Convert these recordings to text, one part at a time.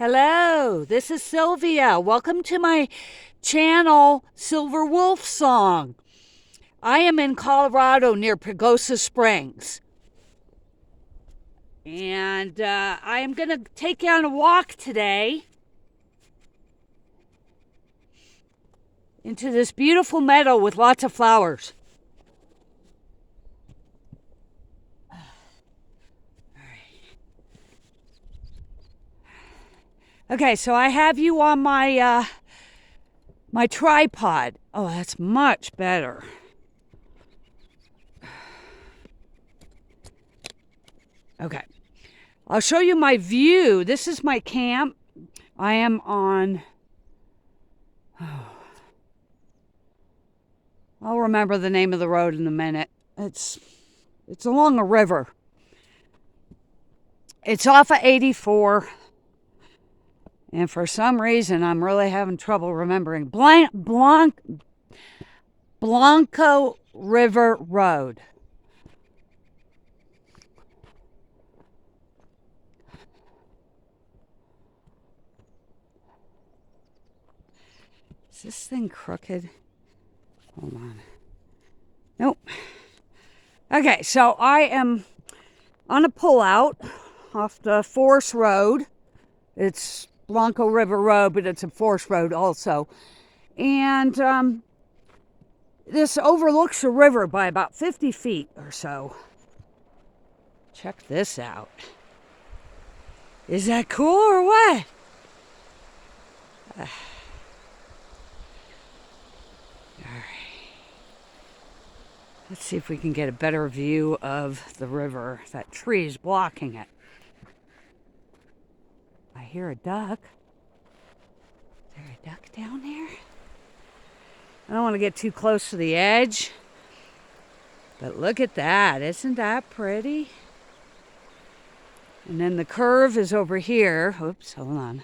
Hello, this is Sylvia. Welcome to my channel, Silver Wolf Song. I am in Colorado near Pagosa Springs. And I am going to take you on a walk today into this beautiful meadow with lots of flowers. Okay, so I have you on my my tripod. Oh, that's much better. Okay, I'll show you my view. This is my camp. I am on, I'll remember the name of the road in a minute. It's along a river. It's off of 84. And for some reason, I'm really having trouble remembering. Blanco River Road. Is this thing crooked? Hold on. Nope. Okay, so I am on a pullout off the Forest Road. It's Blanco River Road, but it's a forest road also. And this overlooks the river by about 50 feet or so. Check this out. Is that cool or what? All right. Let's see if we can get a better view of the river. That tree is blocking it. I hear a duck. Is there a duck down there? I don't want to get too close to the edge. But look at that. Isn't that pretty? And then the curve is over here. Oops, hold on.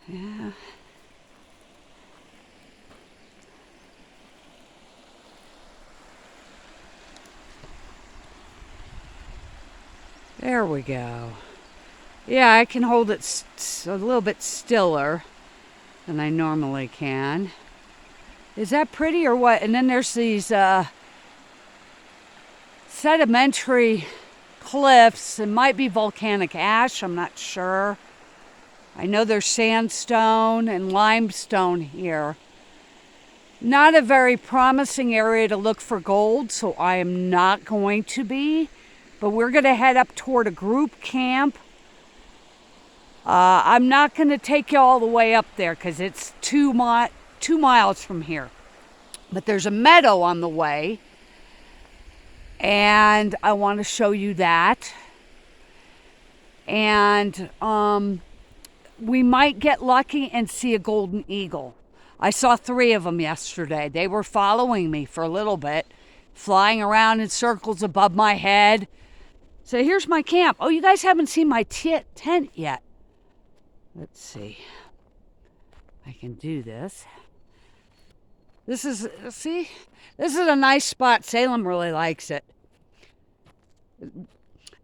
Yeah. There we go. Yeah, I can hold it a little bit stiller than I normally can. Is that pretty or what? And then there's these sedimentary cliffs. It might be volcanic ash, I'm not sure. I know there's sandstone and limestone here. Not a very promising area to look for gold, so I am not going to be. But we're going to head up toward a group camp. I'm not going to take you all the way up there because it's 2 miles from here. But there's a meadow on the way. And I want to show you that. And we might get lucky and see a golden eagle. I saw 3 of them yesterday. They were following me for a little bit, flying around in circles above my head. So here's my camp. Oh, you guys haven't seen my tent yet. Let's see. I can do this. This is a nice spot. Salem really likes it.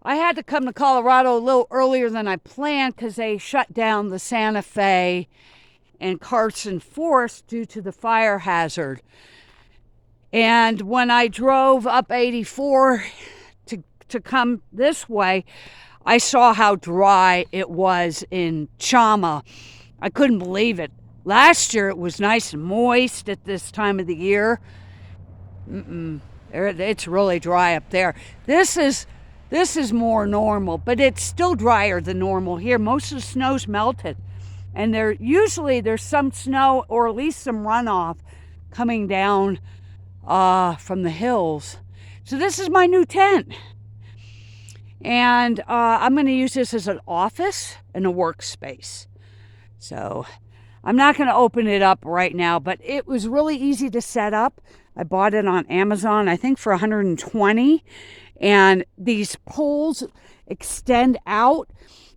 I had to come to Colorado a little earlier than I planned because they shut down the Santa Fe and Carson Forest due to the fire hazard. And when I drove up 84 to come this way, I saw how dry it was in Chama. I couldn't believe it. Last year it was nice and moist at this time of the year. It's really dry up there. This is more normal, but it's still drier than normal here. Most of the snow's melted. And there's some snow or at least some runoff coming down from the hills. So this is my new tent. And I'm going to use this as an office and a workspace. So I'm not going to open it up right now, but it was really easy to set up. I bought it on Amazon, I think for $120. And these poles extend out.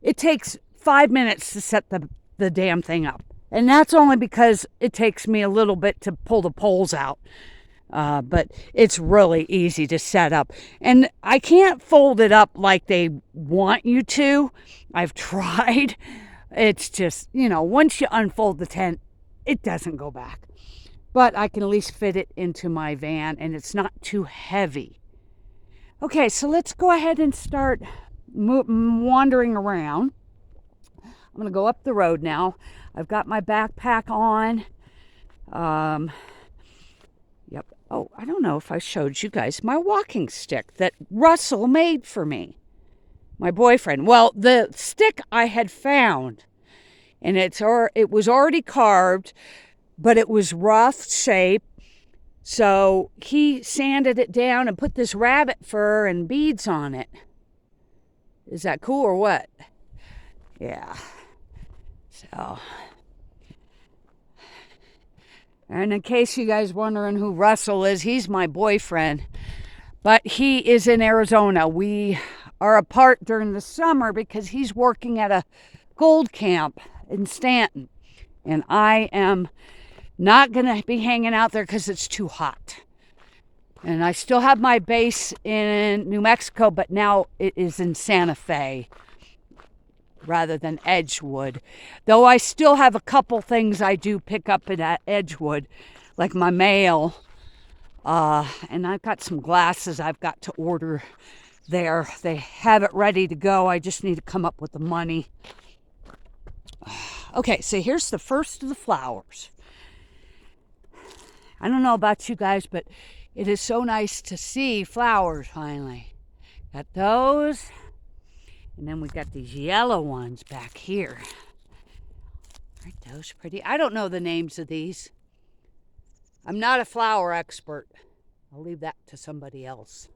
It takes 5 minutes to set the damn thing up. And that's only because it takes me a little bit to pull the poles out. But it's really easy to set up. And I can't fold it up like they want you to. I've tried. It's just, once you unfold the tent, it doesn't go back. But I can at least fit it into my van, and it's not too heavy. Okay, so let's go ahead and start wandering around. I'm going to go up the road now. I've got my backpack on. Yep. Oh, I don't know if I showed you guys my walking stick that Russell made for me, my boyfriend. Well, the stick I had found, and it was already carved, but it was rough shape. So he sanded it down and put this rabbit fur and beads on it. Is that cool or what? Yeah. So, and in case you guys wondering who Russell is, he's my boyfriend. But he is in Arizona. We are apart during the summer because he's working at a gold camp in Stanton. And I am not going to be hanging out there because it's too hot. And I still have my base in New Mexico, but now it is in Santa Fe rather than Edgewood. Though I still have a couple things I do pick up at Edgewood, like my mail. And I've got some glasses I've got to order there. They have it ready to go. I just need to come up with the money. Okay, so here's the first of the flowers. I don't know about you guys, but it is so nice to see flowers finally. Got those. And then we got these yellow ones back here. Aren't those pretty? I don't know the names of these. I'm not a flower expert. I'll leave that to somebody else.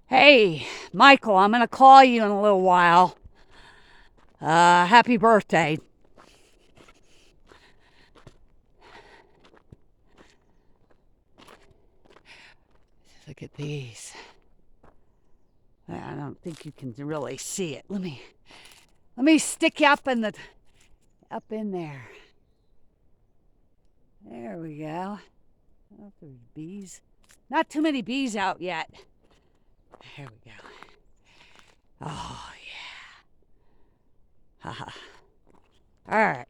Hey, Michael, I'm going to call you in a little while. Happy birthday. Look at these. I don't think you can really see it. Let me stick you up in there. There we go. Oh, there's bees. Not too many bees out yet. There we go. Oh yeah. Haha. All right.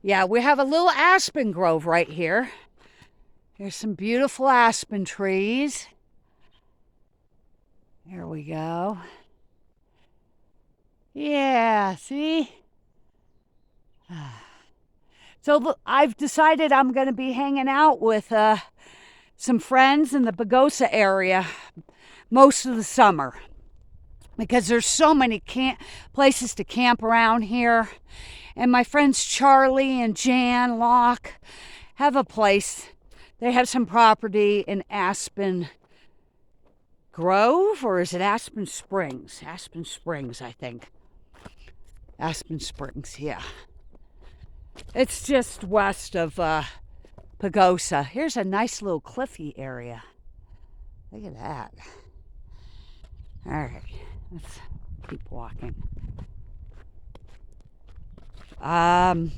Yeah, we have a little aspen grove right here. There's some beautiful aspen trees. There we go. Yeah, see? So I've decided I'm going to be hanging out with some friends in the Pagosa area most of the summer because there's so many places to camp around here. And my friends Charlie and Jan Locke have a place. They have some property in Aspen Grove, or is it Aspen Springs? Aspen Springs, I think. Aspen Springs, yeah. It's just west of Pagosa. Here's a nice little cliffy area. Look at that. All right, let's keep walking. Let's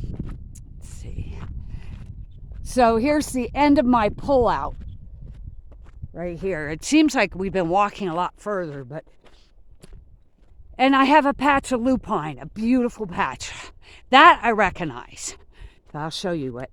see. So here's the end of my pullout right here. It seems like we've been walking a lot further, and I have a patch of lupine, a beautiful patch. That I recognize. So I'll show you it.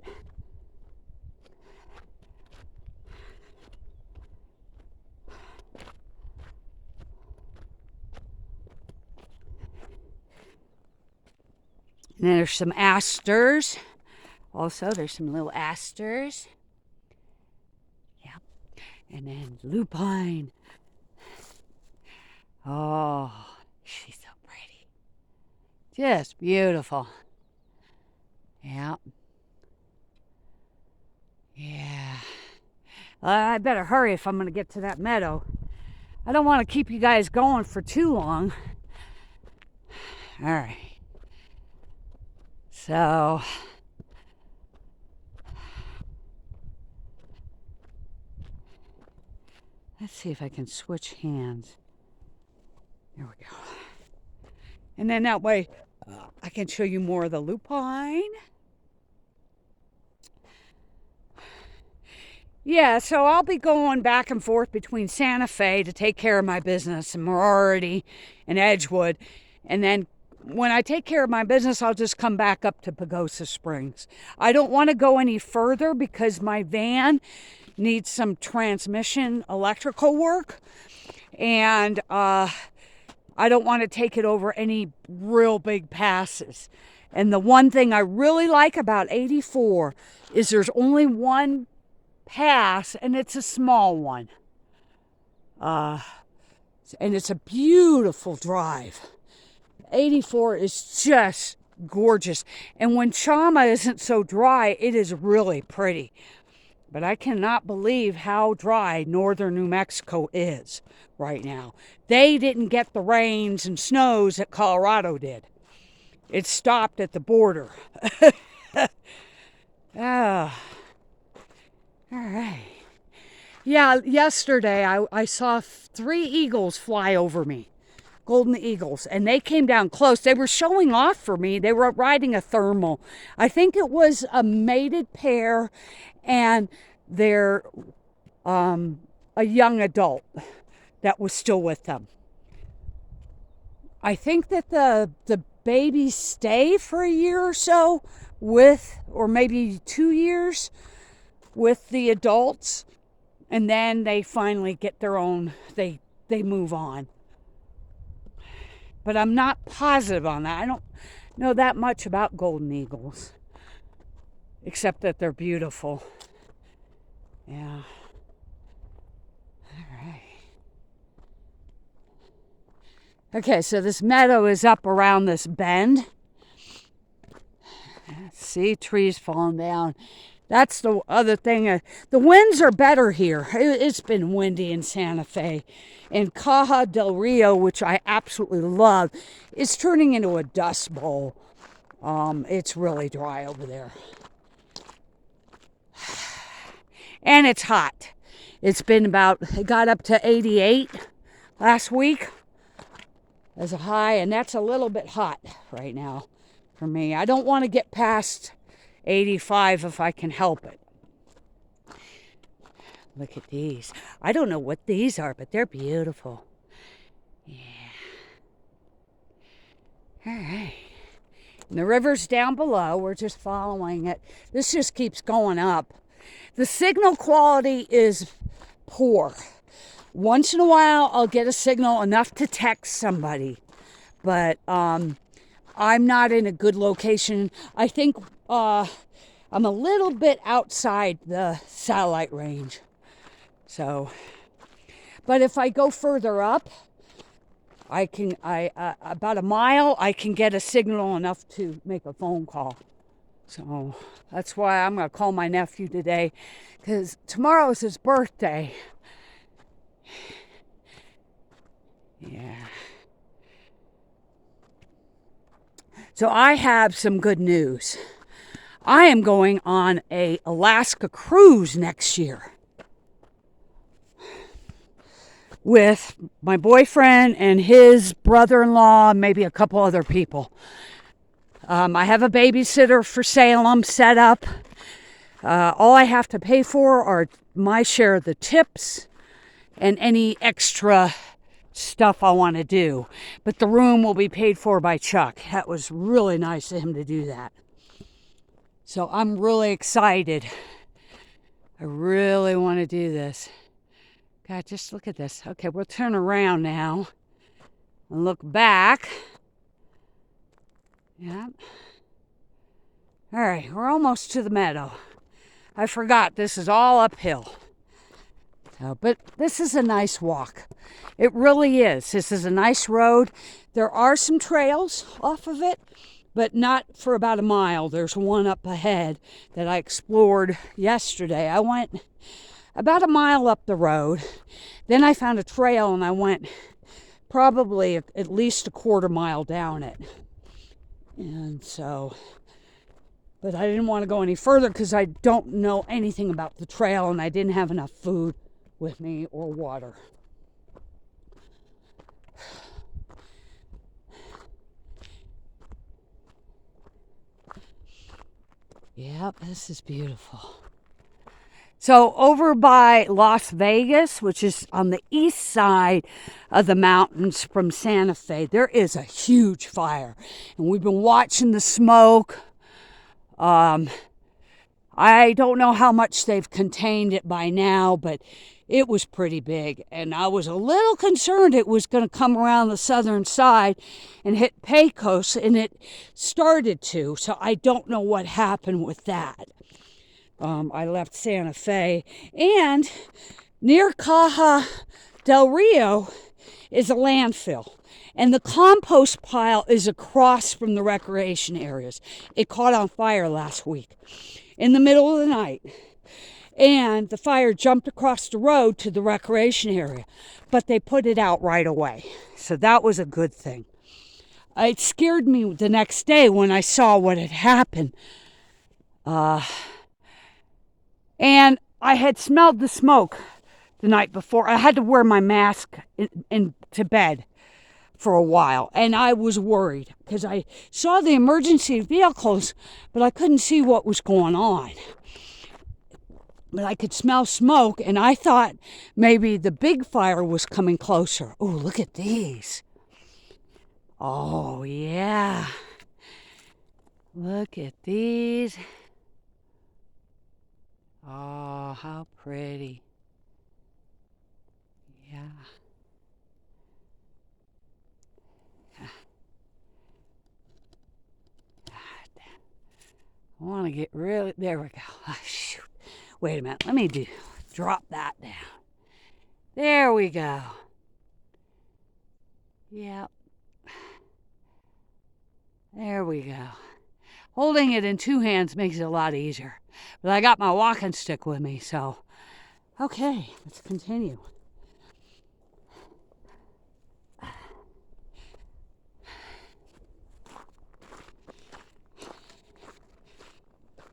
And then there's some asters. Also, there's some little asters. Yep. And then lupine. Oh, she's so pretty. Just beautiful. Yep. Yeah. I better hurry if I'm going to get to that meadow. I don't want to keep you guys going for too long. All right. So, let's see if I can switch hands. There we go. And then that way I can show you more of the lupine. Yeah, so I'll be going back and forth between Santa Fe to take care of my business and Moriarty and Edgewood. And then when I take care of my business, I'll just come back up to Pagosa Springs. I don't want to go any further because my van needs some transmission electrical work. And I don't want to take it over any real big passes. And the one thing I really like about 84 is there's only one pass, and it's a small one. And it's a beautiful drive. 84 is just gorgeous. And when Chama isn't so dry, it is really pretty. But I cannot believe how dry northern New Mexico is right now. They didn't get the rains and snows that Colorado did. It stopped at the border. Ah, all right. Yeah, yesterday I saw 3 eagles fly over me, golden eagles, and they came down close. They were showing off for me. They were riding a thermal. I think it was a mated pair and their a young adult that was still with them. I think that the babies stay for a year or so with, or maybe 2 years with the adults, and then they finally get their own, they move on. But I'm not positive on that. I don't know that much about golden eagles, except that they're beautiful. Yeah. All right. Okay, so this meadow is up around this bend. See, trees falling down. That's the other thing. The winds are better here. It's been windy in Santa Fe. And Caja del Rio, which I absolutely love, is turning into a dust bowl. It's really dry over there. And it's hot. It's been it got up to 88 last week as a high, and that's a little bit hot right now for me. I don't want to get past 85 if I can help it. Look at these. I don't know what these are, but they're beautiful. Yeah. All right. And the river's down below. We're just following it. This just keeps going up. The signal quality is poor. Once in a while, I'll get a signal enough to text somebody. But I'm not in a good location. I think I'm a little bit outside the satellite range. So, but if I go further up, about a mile, I can get a signal enough to make a phone call. So that's why I'm going to call my nephew today, because tomorrow is his birthday. Yeah. So I have some good news. I am going on a Alaska cruise next year with my boyfriend and his brother-in-law, maybe a couple other people. I have a babysitter for Salem set up. All I have to pay for are my share of the tips and any extra stuff I want to do. But the room will be paid for by Chuck. That was really nice of him to do that. So I'm really excited. I really want to do this. God, just look at this. Okay, we'll turn around now and look back. Yeah. All right, we're almost to the meadow. I forgot this is all uphill. But this is a nice walk. It really is. This is a nice road. There are some trails off of it, but not for about a mile. There's one up ahead that I explored yesterday. I went about a mile up the road. Then I found a trail and I went probably at least a quarter mile down it. And so, but I didn't want to go any further because I don't know anything about the trail and I didn't have enough food with me or water. Yep, this is beautiful. So over by Las Vegas, which is on the east side of the mountains from Santa Fe, there is a huge fire. And we've been watching the smoke. I don't know how much they've contained it by now, but it was pretty big. And I was a little concerned it was going to come around the southern side and hit Pecos, and it started to. So I don't know what happened with that. I left Santa Fe, and near Caja del Rio is a landfill, and the compost pile is across from the recreation areas. It caught on fire last week in the middle of the night, and the fire jumped across the road to the recreation area, but they put it out right away, so that was a good thing. It scared me the next day when I saw what had happened. And I had smelled the smoke the night before. I had to wear my mask into bed for a while. And I was worried because I saw the emergency vehicles, but I couldn't see what was going on. But I could smell smoke, and I thought maybe the big fire was coming closer. Oh, look at these. Oh, yeah. Look at these. Oh, how pretty. Yeah. I want to get really, there we go. Oh, shoot. Wait a minute, let me drop that down. There we go. Yep. There we go. Holding it in two hands makes it a lot easier. But I got my walking stick with me, so okay, let's continue.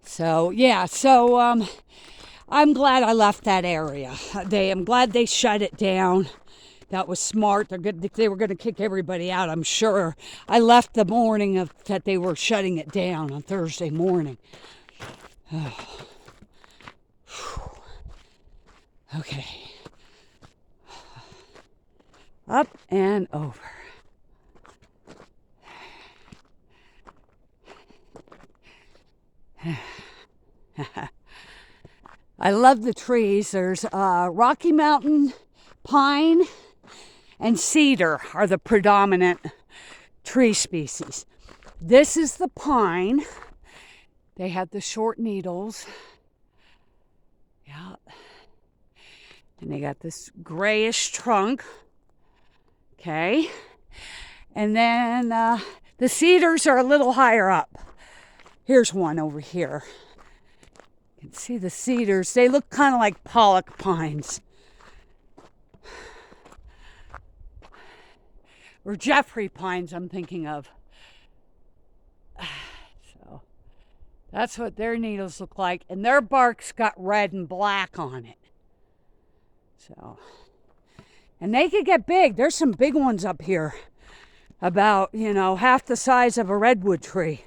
So yeah, I'm glad I left that area. I'm glad they shut it down. That was smart. They were going to kick everybody out, I'm sure. I left the morning that they were shutting it down on Thursday morning. Oh. Okay. Up and over. I love the trees. There's Rocky Mountain pine and cedar are the predominant tree species. This is the pine. They have the short needles. Yeah. And they got this grayish trunk. Okay. And then the cedars are a little higher up. Here's one over here. You can see the cedars. They look kind of like pollock pines. Or Jeffrey pines, I'm thinking of. So that's what their needles look like. And their bark's got red and black on it. So, and they could get big. There's some big ones up here. About, half the size of a redwood tree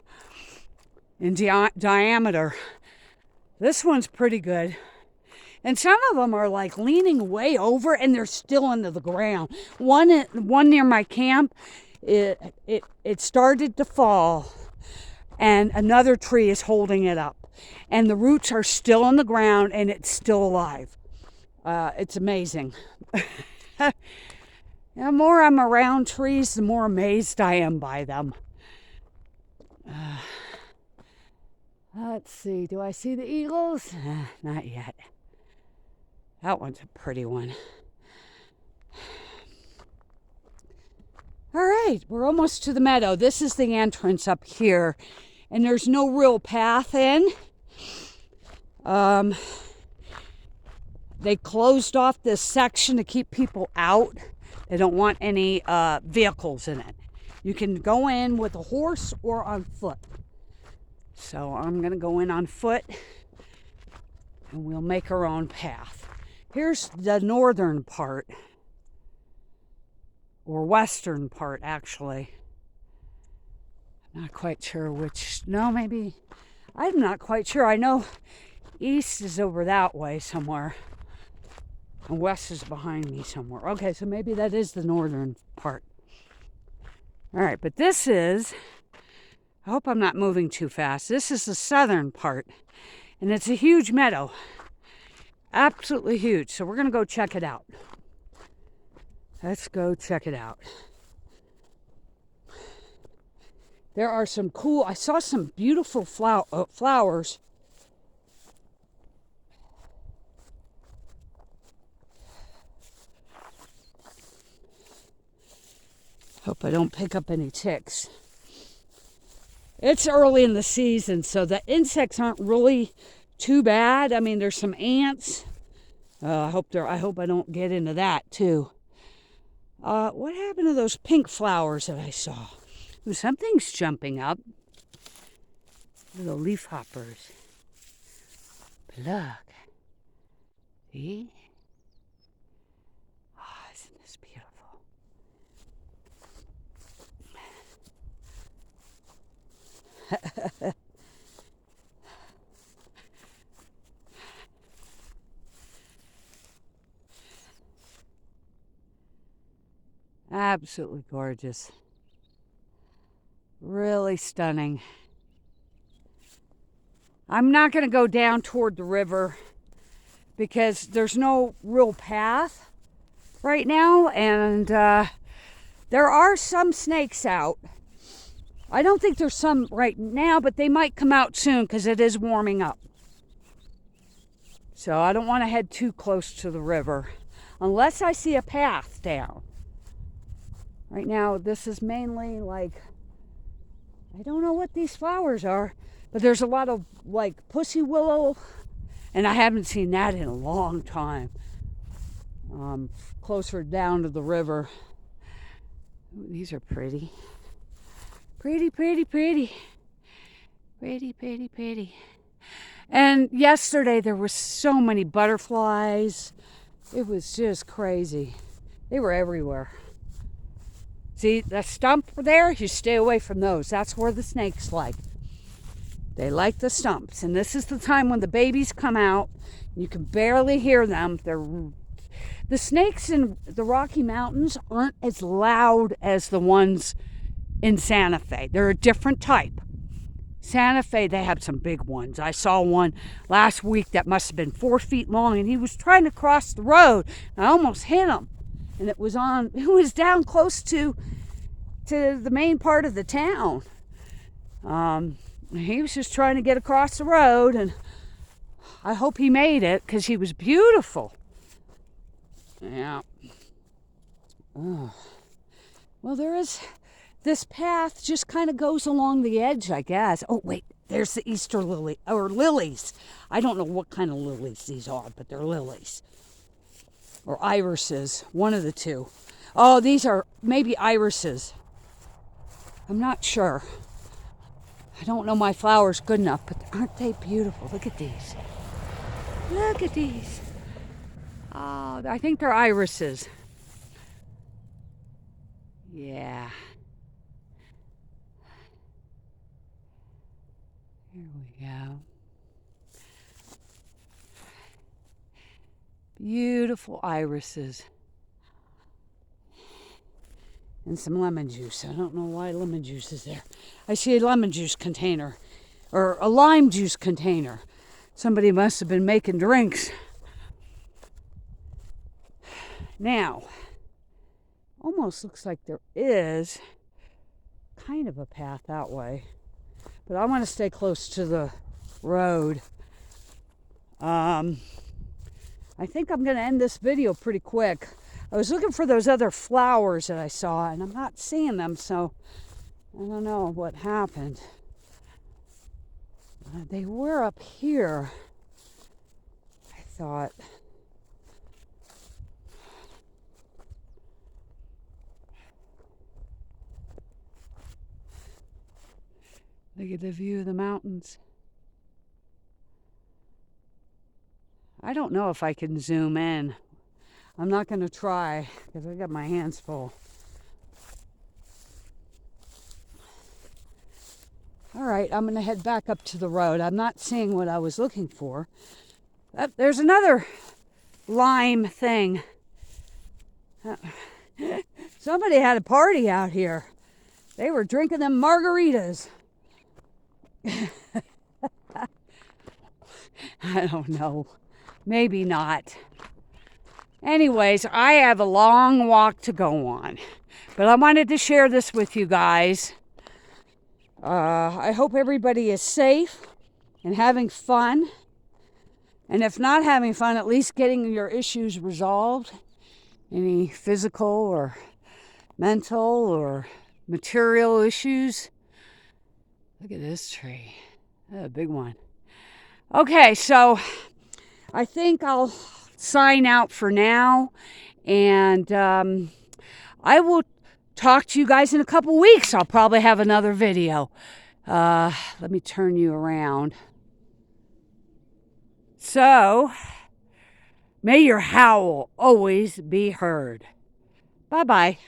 in diameter. This one's pretty good. And some of them are like leaning way over and they're still into the ground. One near my camp, it started to fall and another tree is holding it up. And the roots are still in the ground and it's still alive. It's amazing. The more I'm around trees, the more amazed I am by them. Let's see, do I see the eagles? Not yet. That one's a pretty one. All right, we're almost to the meadow. This is the entrance up here, and there's no real path in. They closed off this section to keep people out. They don't want any vehicles in it. You can go in with a horse or on foot. So I'm going to go in on foot, and we'll make our own path. Here's the northern part, or western part, actually. I'm not quite sure which. No, maybe. I'm not quite sure. I know East is over that way somewhere. And west is behind me somewhere. Okay, so maybe that is the northern part. All right, but this is, I hope I'm not moving too fast. This is the southern part, and it's a huge meadow. Absolutely huge. So we're going to go check it out. Let's go check it out. There are some cool, I saw some beautiful flowers. Hope I don't pick up any ticks. It's early in the season, so the insects aren't really too bad. I mean, there's some ants. I hope I don't get into that too. What happened to those pink flowers that I saw? Something's jumping up. Little leaf hoppers. But look. See? Oh, isn't this beautiful? Absolutely gorgeous. Really stunning. I'm not going to go down toward the river because there's no real path right now, and there are some snakes out. I don't think there's some right now, but they might come out soon because it is warming up. So I don't want to head too close to the river unless I see a path down. Right now, this is mainly like, I don't know what these flowers are, but there's a lot of like pussy willow, and I haven't seen that in a long time. Closer down to the river. Ooh, these are pretty. Pretty, pretty, pretty. Pretty, pretty, pretty. And yesterday there were so many butterflies. It was just crazy. They were everywhere. See, that stump there, you stay away from those. That's where the snakes like. They like the stumps. And this is the time when the babies come out. You can barely hear them. The snakes in the Rocky Mountains aren't as loud as the ones in Santa Fe. They're a different type. Santa Fe, they have some big ones. I saw one last week that must have been 4 feet long, and he was trying to cross the road, and I almost hit him. And it was down close to the main part of the town. He was just trying to get across the road, and I hope he made it because he was beautiful. Yeah. Oh. Well, there is this path just kind of goes along the edge, I guess. Oh, wait, there's the Easter lily, or lilies. I don't know what kind of lilies these are, but they're lilies. Or irises, one of the two. Oh, these are maybe irises. I'm not sure. I don't know my flowers good enough, but aren't they beautiful? Look at these. Look at these. Oh, I think they're irises. Yeah. Here we go. Beautiful irises. And some lemon juice. I don't know why lemon juice is there. I see a lemon juice container. Or a lime juice container. Somebody must have been making drinks. Now, almost looks like there is kind of a path that way. But I want to stay close to the road. I think I'm going to end this video pretty quick. I was looking for those other flowers that I saw, and I'm not seeing them, so I don't know what happened. They were up here, I thought. Look at the view of the mountains. I don't know if I can zoom in. I'm not going to try because I got my hands full. All right, I'm going to head back up to the road. I'm not seeing what I was looking for. There's another lime thing. Somebody had a party out here. They were drinking them margaritas. I don't know. Maybe not. Anyways, I have a long walk to go on. But I wanted to share this with you guys. I hope everybody is safe and having fun. And if not having fun, at least getting your issues resolved. Any physical or mental or material issues. Look at this tree. That's a big one. Okay, so I think I'll sign out for now. And I will talk to you guys in a couple weeks. I'll probably have another video. Let me turn you around. So, may your howl always be heard. Bye-bye.